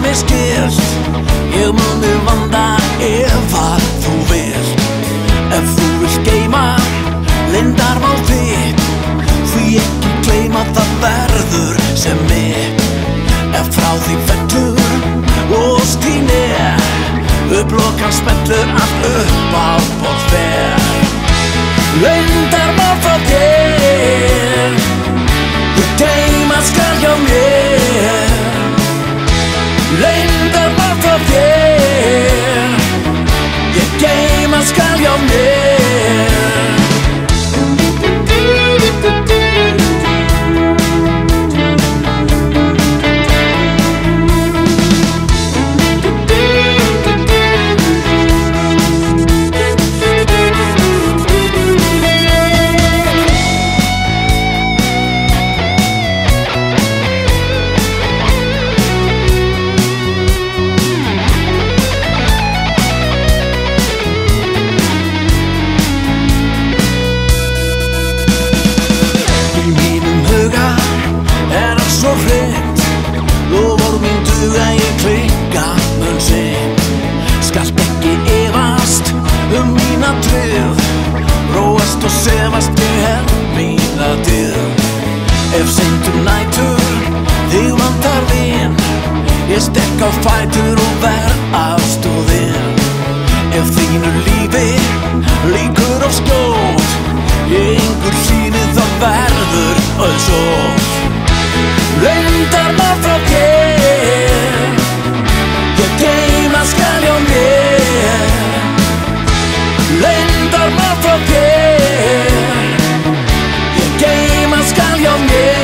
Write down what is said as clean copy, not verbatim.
mér skilst, ég muni vanda ef að þú vilt. Ef þú vilt geyma leyndarmál þitt, því ekki gleyma það verður sem mitt. Ef frá því fellur og stíni, upp lokan smellur allt upp á borð fer. Leyndarmál frá þér, ég geyma skal hjá mér. Leyndarmál frá þér, ég geyma skal hjá mér. Svo hreint, loforð mín duga ég klikka mun seint. Skalt ekki efast mína tryggð, róast og sefast ég held mína dyggð. Ef seint nætur þig vantar vin, ég stekk á fætur og verð aðstoðin. Ef þínu lífi lýkur of skjótt, ég yngur sýni þá verður auðsótt. Leyndarmál frá þér, ég geyma skal hjá mér. Leyndarmál frá þér, ég geyma skal hjá mér.